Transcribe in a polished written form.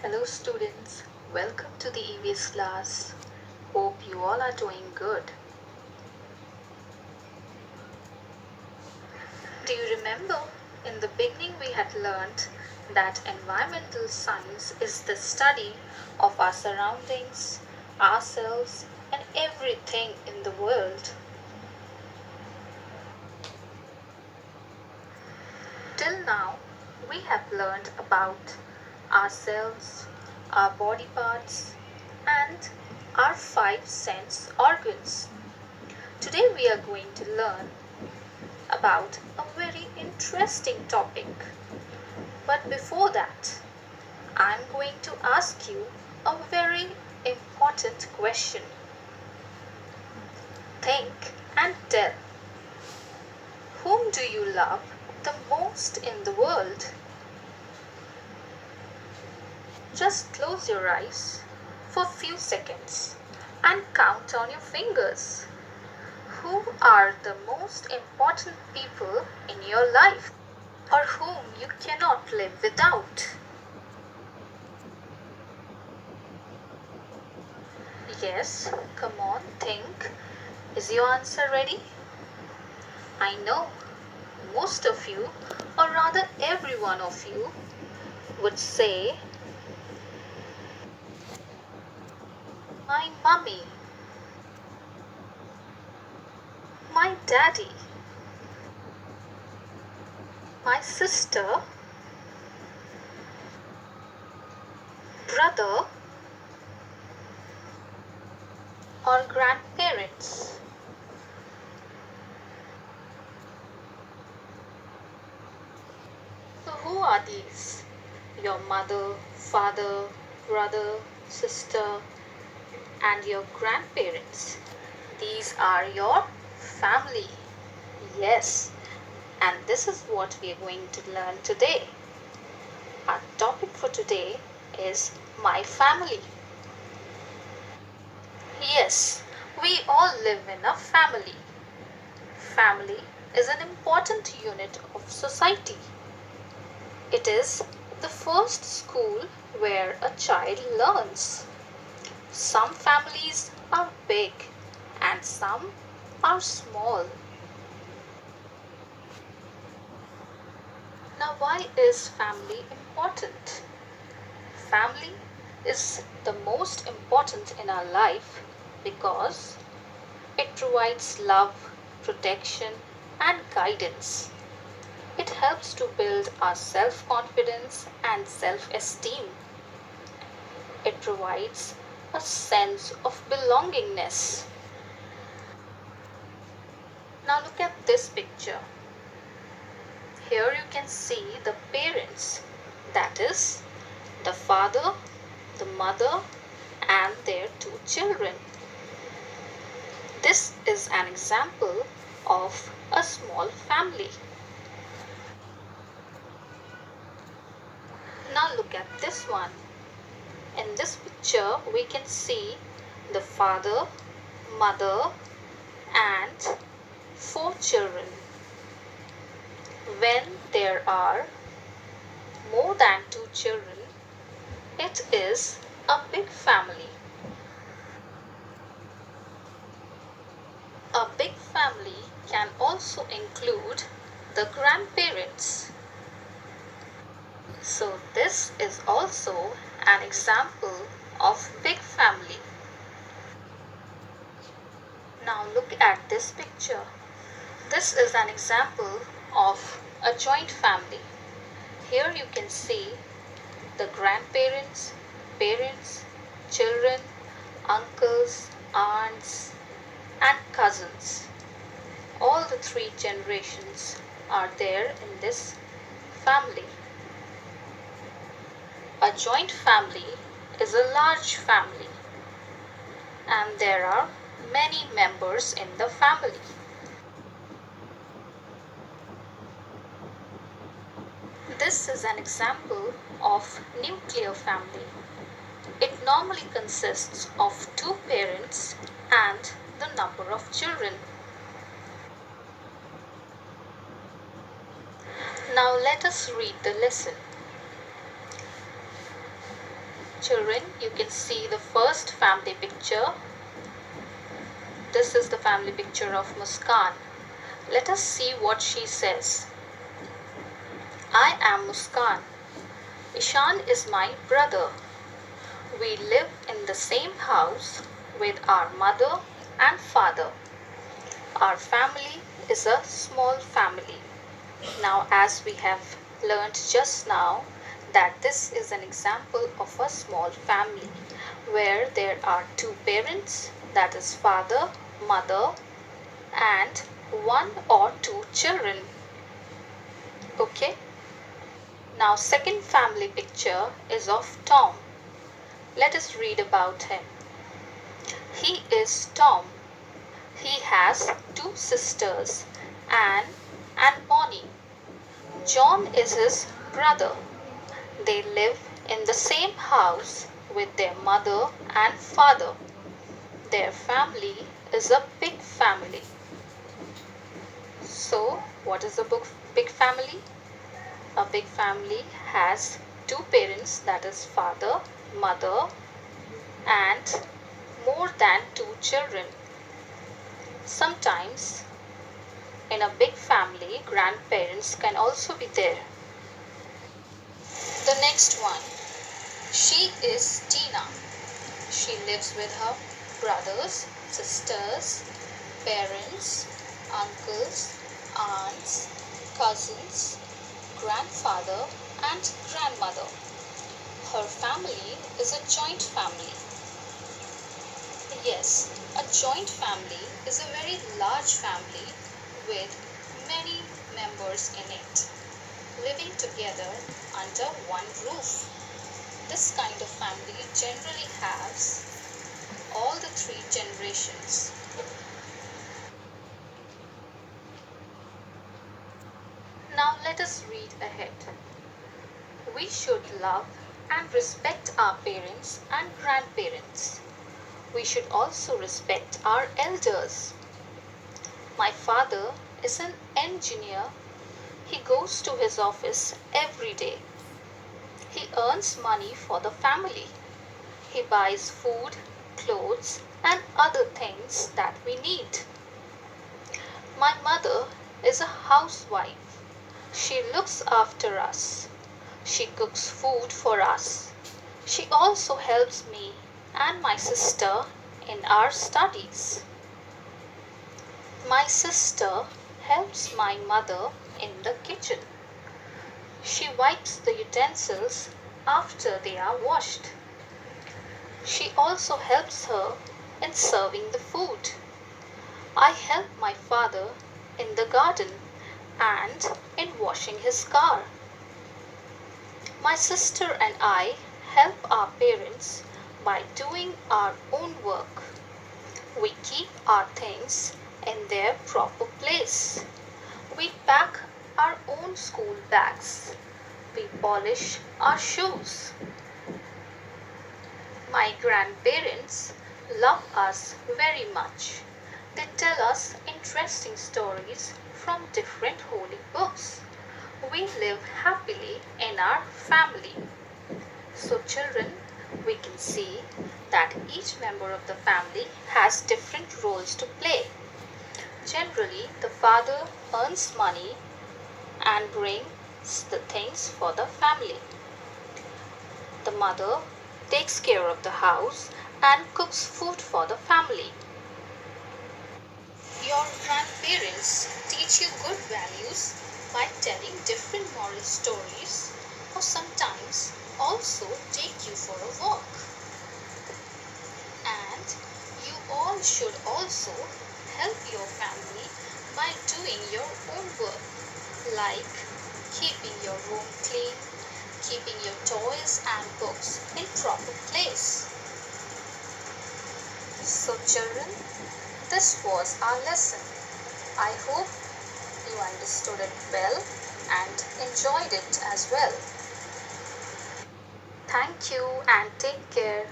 Hello students, welcome to the EVS class. Hope you all are doing good. Do you remember in the beginning we had learned that environmental science is the study of our surroundings, ourselves and everything in the world. Till now, we have learned about ourselves, our body parts, and our five sense organs. Today, we are going to learn about a very interesting topic. But before that, I'm going to ask you a very important question. Think and tell. Whom do you love the most in the world? Just close your eyes for a few seconds and count on your fingers. Who are the most important people in your life or whom you cannot live without? Yes, come on, think. Is your answer ready? I know most of you, or rather every one of you, would say, my mummy, my daddy, my sister, brother, or grandparents. So who are these? Your mother, father, brother, sister, and your grandparents. These are your family. Yes, and this is what we are going to learn today. Our topic for today is my family. Yes, we all live in a family. Family is an important unit of society. It is the first school where a child learns. Some families are big and some are small. Now, why is family important? Family is the most important in our life because it provides love, protection, and guidance. It helps to build our self confidence and self esteem. It provides a sense of belongingness. Now, look at this picture. Here you can see the parents, that is, the father, the mother, and their two children. This is an example of a small family. Now look at this one. In this picture, we can see the father, mother, and four children. When there are more than two children, it is a big family. A big family can also include the grandparents. So this is also an example of big family. Now look at this picture. This is an example of a joint family. Here you can see the grandparents, parents, children, uncles, aunts, and cousins. All the three generations are there in this family. A joint family is a large family, and there are many members in the family. This is an example of nuclear family. It normally consists of two parents and the number of children. Now let us read the lesson. Children, you can see the first family picture. This is the family picture of Muskan. Let us see what she says. I am Muskan. Ishan is my brother. We live in the same house with our mother and father. Our family is a small family. Now, as we have learned just now, that this is an example of a small family where there are two parents, that is father, mother, and one or two children. Okay? Now, second family picture is of Tom. Let us read about him. He is Tom. He has two sisters, Anne and Bonnie. John is his brother. They live in the same house with their mother and father. Their family is a big family. So, what is a big family? A big family has two parents, that is father, mother, and more than two children. Sometimes in a big family, grandparents can also be there. The next one, she is Tina. She lives with her brothers, sisters, parents, uncles, aunts, cousins, grandfather, and grandmother. Her family is a joint family. Yes, a joint family is a very large family with many members in it, living together under one roof. This kind of family generally has all the three generations. Now let us read ahead. We should love and respect our parents and grandparents. We should also respect our elders. My father is an engineer. He goes to his office every day. He earns money for the family. He buys food, clothes, and other things that we need. My mother is a housewife. She looks after us. She cooks food for us. She also helps me and my sister in our studies. My sister helps my mother in the kitchen. She wipes the utensils after they are washed. She also helps her in serving the food. I help my father in the garden and in washing his car. My sister and I help our parents by doing our own work. We keep our things in their proper place. We pack our own school bags. We polish our shoes. My grandparents love us very much. They tell us interesting stories from different holy books. We live happily in our family. So children, we can see that each member of the family has different roles to play. Generally, the father earns money and brings the things for the family. The mother takes care of the house and cooks food for the family. Your grandparents teach you good values by telling different moral stories or sometimes also take you for a walk. And you all should also help your family by doing your own work, like keeping your room clean, keeping your toys and books in proper place. So children, this was our lesson. I hope you understood it well and enjoyed it as well. Thank you and take care.